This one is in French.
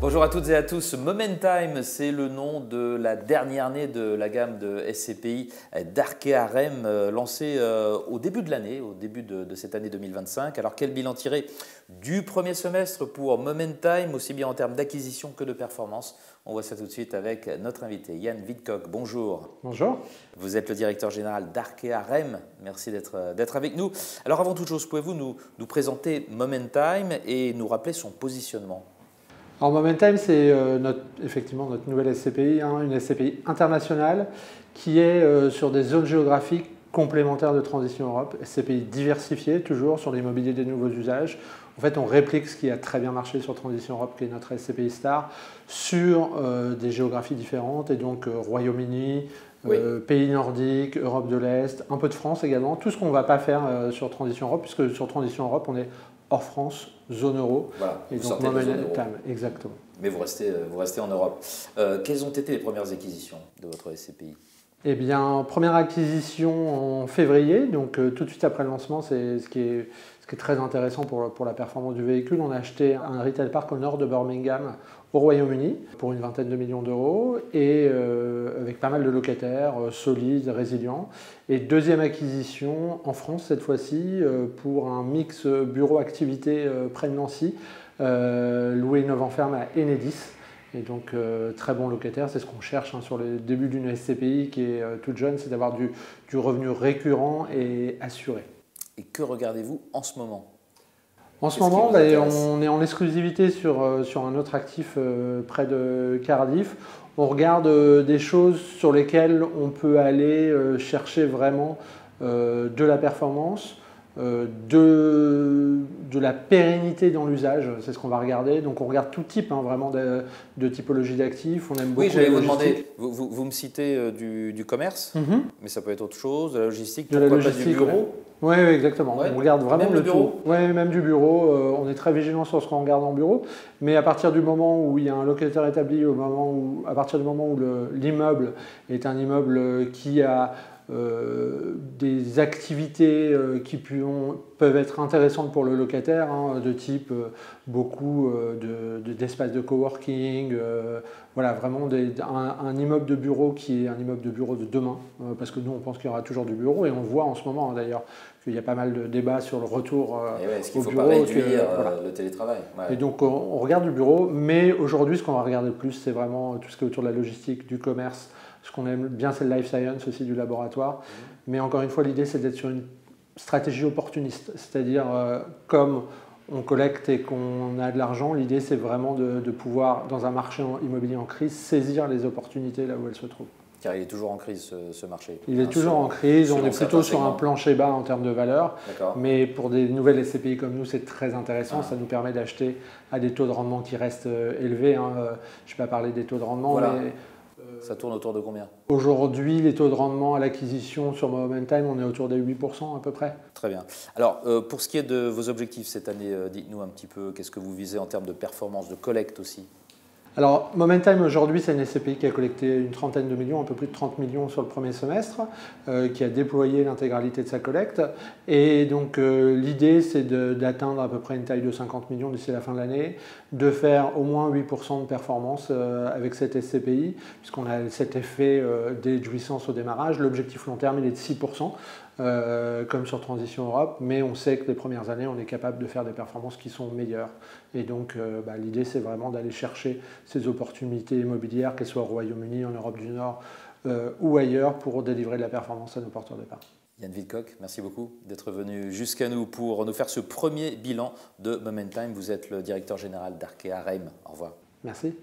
Bonjour à toutes et à tous. Momentime, c'est le nom de la dernière née de la gamme de SCPI d'Arkea REM, lancée au début de l'année, au début de cette année 2025. Alors quel bilan tiré du premier semestre pour Momentime, aussi bien en termes d'acquisition que de performance? On voit ça tout de suite avec notre invité Jan Wittkok. Bonjour. Bonjour. Vous êtes le directeur général d'Arkea REM. Merci d'être avec nous. Alors avant toute chose, pouvez-vous nous présenter Momentime et nous rappeler son positionnement? Alors Momentime, c'est effectivement notre nouvelle SCPI, une SCPI internationale qui est sur des zones géographiques complémentaires de Transition Europe, SCPI diversifiée toujours sur l'immobilier des nouveaux usages. En fait, on réplique ce qui a très bien marché sur Transition Europe, qui est notre SCPI Star, sur des géographies différentes, et donc Royaume-Uni, oui. Pays nordiques, Europe de l'Est, un peu de France également, tout ce qu'on ne va pas faire sur Transition Europe, puisque sur Transition Europe, on est hors France, zone euro. Voilà, et donc Momentime, exactement. Mais vous restez en Europe. Quelles ont été les premières acquisitions de votre SCPI? Eh bien, première acquisition en février, donc tout de suite après le lancement, c'est ce qui est très intéressant pour la performance du véhicule. On a acheté un retail park au nord de Birmingham, au Royaume-Uni, pour une vingtaine de millions d'euros, et avec pas mal de locataires solides, résilients. Et deuxième acquisition en France cette fois-ci, pour un mix bureau-activité près de Nancy, loué Novanferme à Enedis. Et donc très bon locataire, c'est ce qu'on cherche sur le début d'une SCPI qui est toute jeune, c'est d'avoir du revenu récurrent et assuré. Et que regardez-vous en ce moment? En ce moment, on est en exclusivité sur un autre actif près de Cardiff. On regarde des choses sur lesquelles on peut aller chercher vraiment de la performance, de la pérennité dans l'usage, c'est ce qu'on va regarder. Donc on regarde tout type vraiment de typologie d'actifs. On aime beaucoup. Oui, j'allais vous demander, vous me citez du commerce, mais ça peut être autre chose, de la logistique, de la logistique, pas du bureau. Oui, exactement. Ouais. On regarde vraiment même le bureau. Oui, même du bureau. On est très vigilant sur ce qu'on regarde en bureau. Mais à partir du moment où il y a un locataire établi, à partir du moment où l'immeuble est un immeuble qui a des activités qui peuvent être intéressantes pour le locataire, de type beaucoup d'espaces de coworking, voilà, vraiment un immeuble de bureau qui est un immeuble de bureau de demain, parce que nous on pense qu'il y aura toujours du bureau, et on voit en ce moment d'ailleurs qu'il y a pas mal de débats sur le retour est-ce qu'il au faut bureau. Pas réduire voilà. le télétravail. Et donc on regarde du bureau, mais aujourd'hui ce qu'on va regarder le plus, c'est vraiment tout ce qui est autour de la logistique, du commerce. Ce qu'on aime bien, c'est le life science aussi, du laboratoire. Mais encore une fois, l'idée, c'est d'être sur une stratégie opportuniste. C'est-à-dire, comme on collecte et qu'on a de l'argent, l'idée, c'est vraiment de pouvoir, dans un marché immobilier en crise, saisir les opportunités là où elles se trouvent. Car il est toujours en crise, ce marché. Il est toujours en crise. On est plutôt sur un plancher bas en termes de valeur. Mais pour des nouvelles SCPI comme nous, c'est très intéressant. Ça nous permet d'acheter à des taux de rendement qui restent élevés. Je ne vais pas parler des taux de rendement, mais... Ça tourne autour de combien? Aujourd'hui, les taux de rendement à l'acquisition sur Momentime, on est autour des 8% à peu près. Très bien. Alors, pour ce qui est de vos objectifs cette année, dites-nous un petit peu, qu'est-ce que vous visez en termes de performance, de collecte aussi? Alors, Momentime aujourd'hui, c'est une SCPI qui a collecté une trentaine de millions, un peu plus de 30 millions sur le premier semestre, qui a déployé l'intégralité de sa collecte. Et donc, l'idée, c'est d'atteindre à peu près une taille de 50 millions d'ici la fin de l'année, de faire au moins 8% de performance avec cette SCPI, puisqu'on a cet effet de jouissance au démarrage. L'objectif long terme, il est de 6%. Comme sur Transition Europe, mais on sait que les premières années, on est capable de faire des performances qui sont meilleures. Et donc, l'idée, c'est vraiment d'aller chercher ces opportunités immobilières, qu'elles soient au Royaume-Uni, en Europe du Nord ou ailleurs, pour délivrer de la performance à nos porteurs d'épargne. Jan Wittkok, merci beaucoup d'être venu jusqu'à nous pour nous faire ce premier bilan de Momentime. Vous êtes le directeur général d'Arkea REM. Au revoir. Merci.